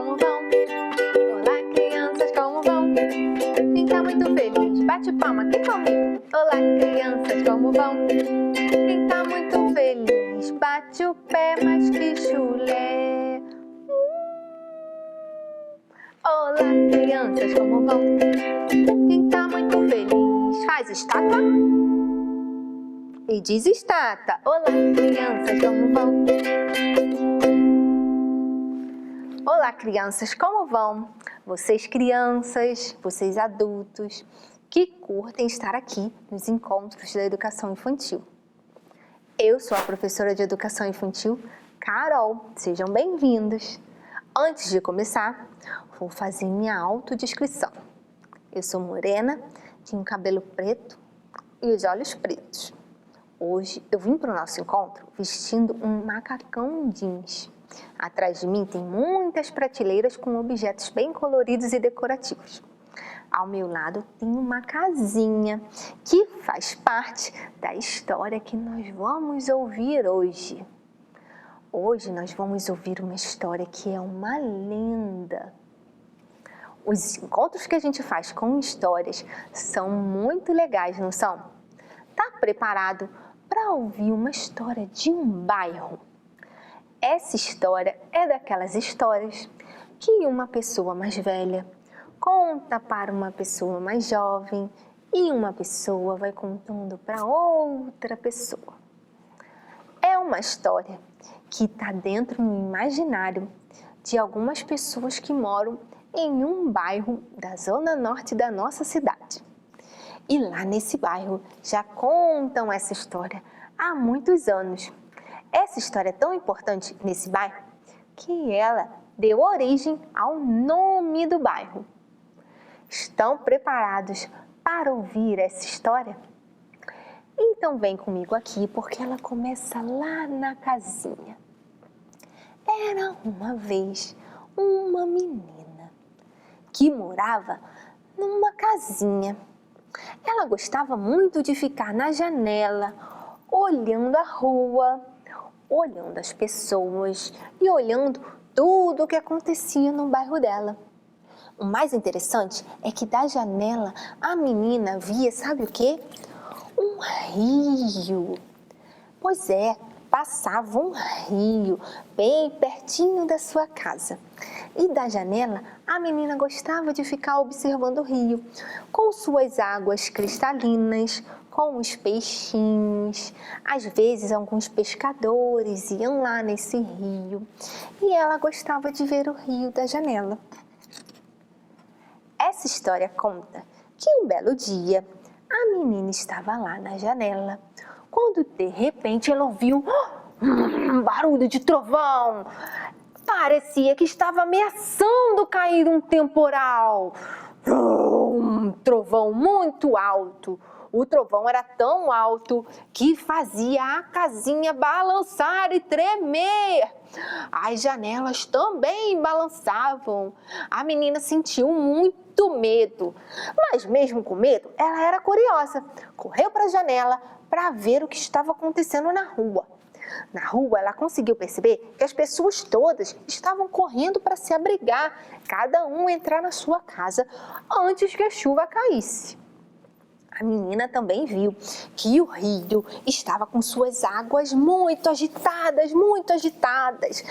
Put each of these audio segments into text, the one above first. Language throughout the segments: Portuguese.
como vão? Olá, crianças, como vão? Quem tá muito feliz, bate palma aqui comigo. Olá, crianças, como vão? Quem tá muito feliz, bate o pé, mas que chulé. Olá, crianças, como vão? Quem tá muito feliz, faz estátua e diz estátua. Olá, crianças, como vão? Olá, crianças, como vão? Vocês crianças, vocês adultos, que curtem estar aqui nos encontros da educação infantil. Eu sou a professora de educação infantil, Carol. Sejam bem-vindos. Antes de começar, vou fazer minha autodescrição. Eu sou morena, tenho cabelo preto e os olhos pretos. Hoje eu vim para o nosso encontro vestindo um macacão jeans. Atrás de mim tem muitas prateleiras com objetos bem coloridos e decorativos. Ao meu lado tem uma casinha que faz parte da história que nós vamos ouvir hoje. Hoje nós vamos ouvir uma história que é uma lenda. Os encontros que a gente faz com histórias são muito legais, não são? Tá preparado para ouvir uma história de um bairro? Essa história é daquelas histórias que uma pessoa mais velha conta para uma pessoa mais jovem e uma pessoa vai contando para outra pessoa. É uma história que está dentro do imaginário de algumas pessoas que moram em um bairro da zona norte da nossa cidade. E lá nesse bairro já contam essa história há muitos anos. Essa história é tão importante nesse bairro que ela deu origem ao nome do bairro. Estão preparados para ouvir essa história? Então vem comigo aqui porque ela começa lá na casinha. Era uma vez uma menina que morava numa casinha. Ela gostava muito de ficar na janela, olhando a rua, olhando as pessoas e olhando tudo o que acontecia no bairro dela. O mais interessante é que da janela a menina via, sabe o quê? Um rio. Pois é, passava um rio bem pertinho da sua casa. E da janela a menina gostava de ficar observando o rio, com suas águas cristalinas, com os peixinhos. Às vezes alguns pescadores iam lá nesse rio e ela gostava de ver o rio da janela. Essa história conta que um belo dia a menina estava lá na janela quando de repente ela ouviu um barulho de trovão. Parecia que estava ameaçando cair um temporal. Um trovão muito alto. O trovão era tão alto que fazia a casinha balançar e tremer. As janelas também balançavam. A menina sentiu muito medo, mas mesmo com medo, ela era curiosa. Correu para a janela para ver o que estava acontecendo na rua. Na rua, ela conseguiu perceber que as pessoas todas estavam correndo para se abrigar, cada um entrar na sua casa antes que a chuva caísse. A menina também viu que o rio estava com suas águas muito agitadas, muito agitadas.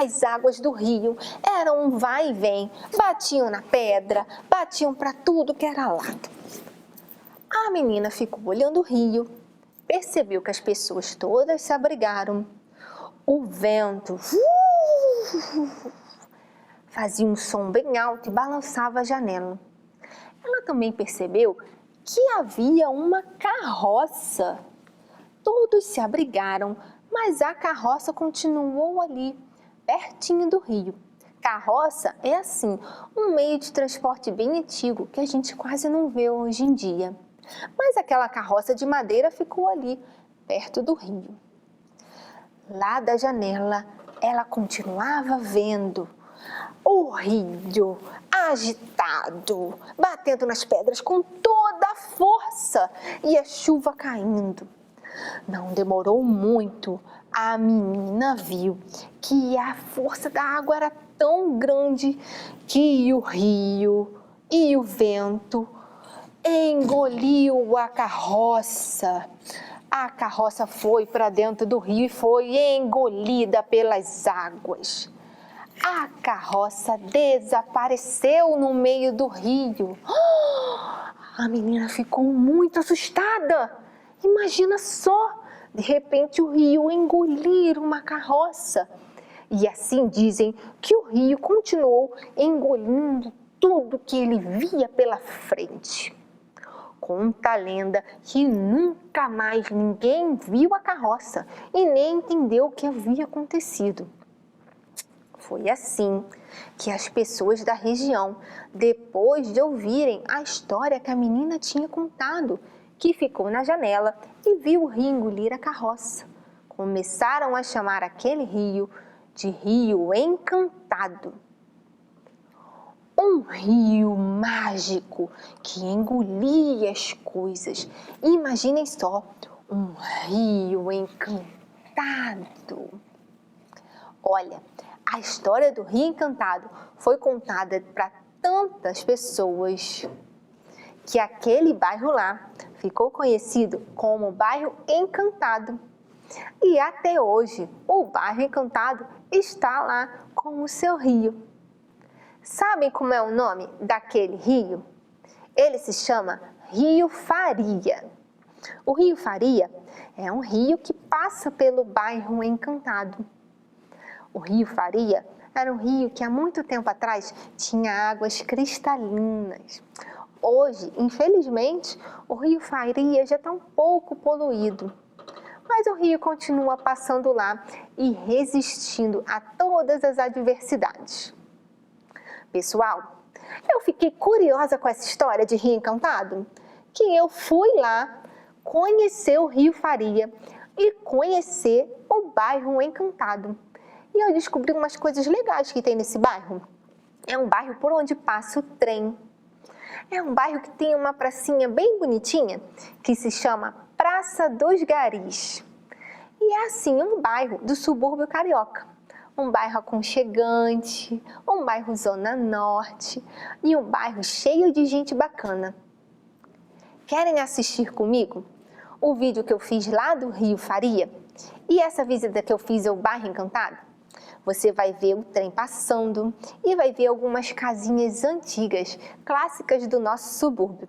As águas do rio eram um vai e vem, batiam na pedra, batiam para tudo que era lado. A menina ficou olhando o rio, percebeu que as pessoas todas se abrigaram. O vento fazia um som bem alto e balançava a janela. Ela também percebeu que havia uma carroça. Todos se abrigaram, mas a carroça continuou ali, pertinho do rio. Carroça é assim, um meio de transporte bem antigo que a gente quase não vê hoje em dia. Mas aquela carroça de madeira ficou ali, perto do rio. Lá da janela, ela continuava vendo o rio agitado, batendo nas pedras com toda a força e a chuva caindo. Não demorou muito A menina viu que a força da água era tão grande que o rio e o vento engoliu a carroça. A carroça foi para dentro do rio e foi engolida pelas águas. A carroça desapareceu no meio do rio. A menina ficou muito assustada. Imagina só, de repente o rio engolir uma carroça. E assim dizem que o rio continuou engolindo tudo que ele via pela frente. Conta a lenda que nunca mais ninguém viu a carroça e nem entendeu o que havia acontecido. Foi assim que as pessoas da região, depois de ouvirem a história que a menina tinha contado, que ficou na janela e viu o rio engolir a carroça, começaram a chamar aquele rio de Rio Encantado. Um rio mágico que engolia as coisas. Imaginem só, um rio encantado. Olha, a história do Rio Encantado foi contada para tantas pessoas que aquele bairro lá ficou conhecido como Bairro Encantado. E até hoje, o Bairro Encantado está lá com o seu rio. Sabem como é o nome daquele rio? Ele se chama Rio Faria. O Rio Faria é um rio que passa pelo Bairro Encantado. O Rio Faria era um rio que há muito tempo atrás tinha águas cristalinas. Hoje, infelizmente, o Rio Faria já está um pouco poluído. Mas o rio continua passando lá e resistindo a todas as adversidades. Pessoal, eu fiquei curiosa com essa história de Rio Encantado, que eu fui lá conhecer o Rio Faria e conhecer o Bairro Encantado. E eu descobri umas coisas legais que tem nesse bairro. É um bairro por onde passa o trem. É um bairro que tem uma pracinha bem bonitinha, que se chama Praça dos Garis. E é assim, um bairro do subúrbio carioca. Um bairro aconchegante, um bairro zona norte e um bairro cheio de gente bacana. Querem assistir comigo o vídeo que eu fiz lá do Rio Faria e essa visita que eu fiz ao Bairro Encantado? Você vai ver o trem passando e vai ver algumas casinhas antigas, clássicas do nosso subúrbio.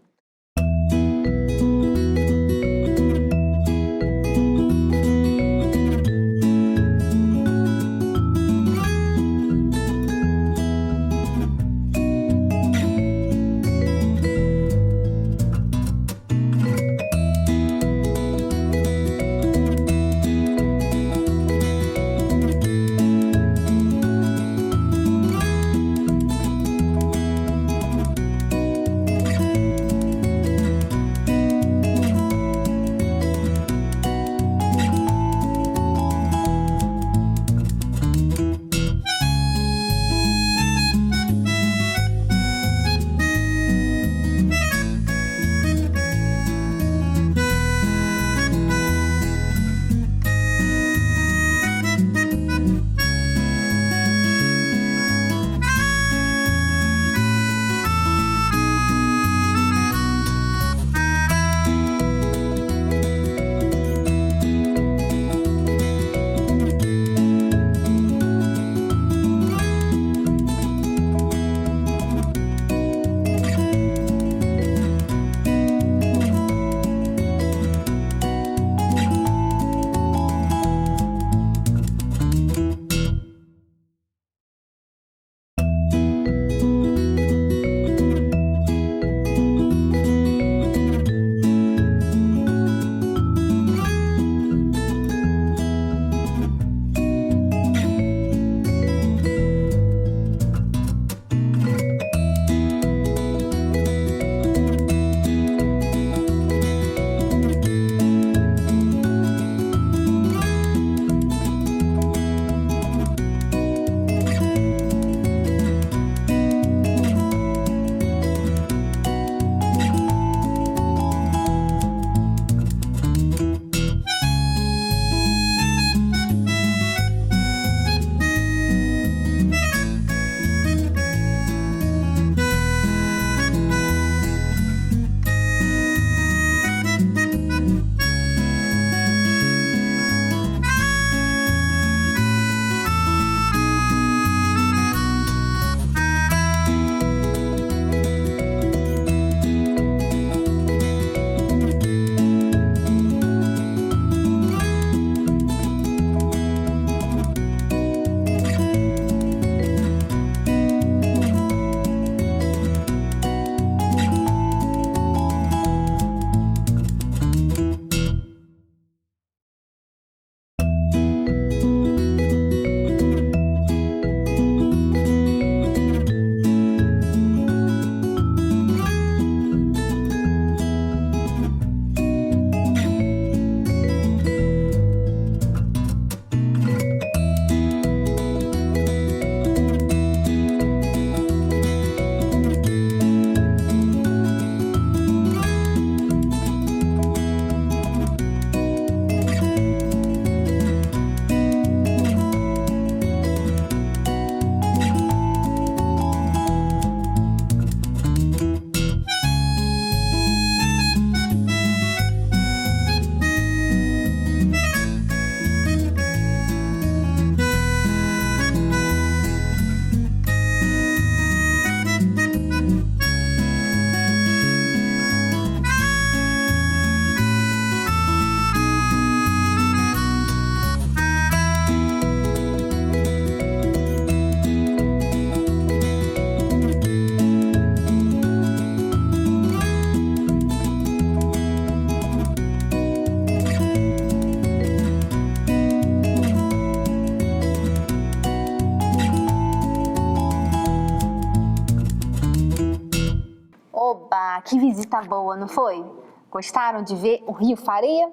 Oba, que visita boa, não foi? Gostaram de ver o Rio Faria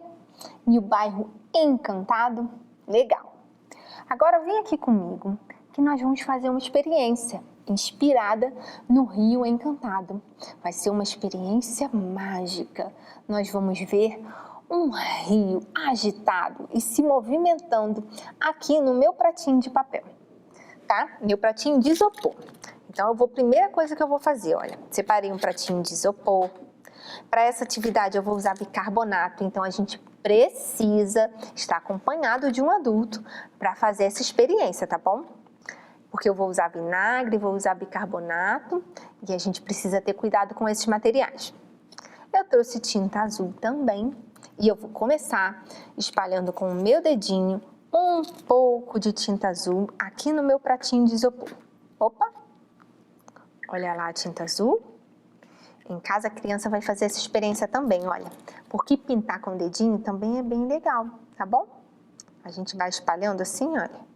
e o bairro encantado? Legal! Agora vem aqui comigo que nós vamos fazer uma experiência inspirada no Rio Encantado. Vai ser uma experiência mágica. Nós vamos ver um rio agitado e se movimentando aqui no meu pratinho de papel, tá? Meu pratinho de isopor. Então, primeira coisa que eu vou fazer, olha, separei um pratinho de isopor. Para essa atividade eu vou usar bicarbonato, então a gente precisa estar acompanhado de um adulto para fazer essa experiência, tá bom? Porque eu vou usar vinagre, vou usar bicarbonato e a gente precisa ter cuidado com esses materiais. Eu trouxe tinta azul também e eu vou começar espalhando com o meu dedinho um pouco de tinta azul aqui no meu pratinho de isopor. Opa! Olha lá a tinta azul. Em casa a criança vai fazer essa experiência também, olha. Porque pintar com o dedinho também é bem legal, tá bom? A gente vai espalhando assim, olha.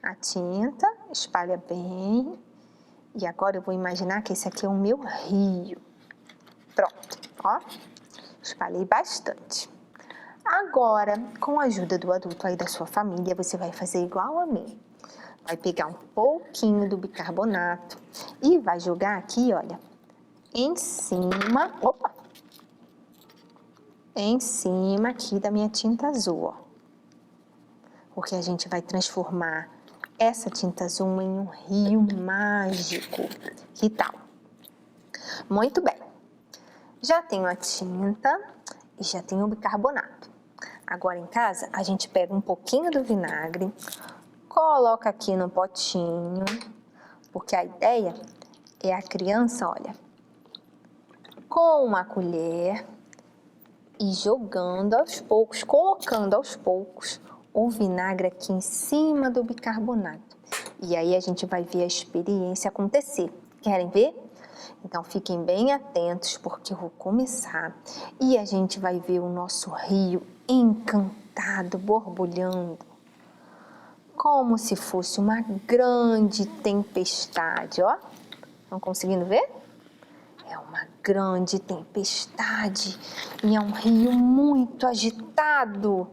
A tinta, espalha bem. E agora eu vou imaginar que esse aqui é o meu rio. Pronto, ó. Espalhei bastante. Agora, com a ajuda do adulto aí da sua família, você vai fazer igual a mim. Vai pegar um pouquinho do bicarbonato e vai jogar aqui, olha, em cima, opa! Em cima aqui da minha tinta azul, ó. Porque a gente vai transformar essa tinta azul em um rio mágico. Que tal? Muito bem. Já tenho a tinta e já tenho o bicarbonato. Agora em casa, a gente pega um pouquinho do vinagre, coloca aqui no potinho, porque a ideia é a criança, olha, com uma colher e jogando aos poucos, colocando aos poucos o vinagre aqui em cima do bicarbonato. E aí a gente vai ver a experiência acontecer. Querem ver? Então fiquem bem atentos porque eu vou começar e a gente vai ver o nosso rio encantado, borbulhando, como se fosse uma grande tempestade, ó. Estão conseguindo ver? É uma grande tempestade e é um rio muito agitado,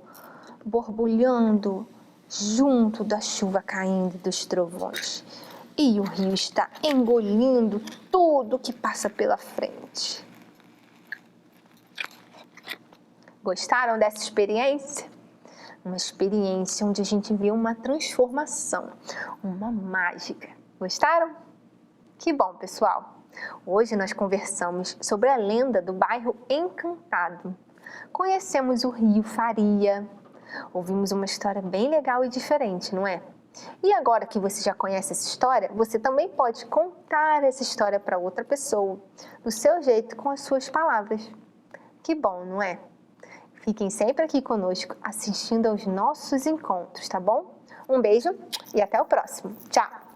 borbulhando junto da chuva caindo e dos trovões. E o rio está engolindo tudo que passa pela frente. Gostaram dessa experiência? Uma experiência onde a gente viu uma transformação, uma mágica. Gostaram? Que bom, pessoal! Hoje nós conversamos sobre a lenda do bairro Encantado. Conhecemos o Rio Faria. Ouvimos uma história bem legal e diferente, não é? E agora que você já conhece essa história, você também pode contar essa história para outra pessoa, do seu jeito, com as suas palavras. Que bom, não é? Fiquem sempre aqui conosco, assistindo aos nossos encontros, tá bom? Um beijo e até o próximo. Tchau!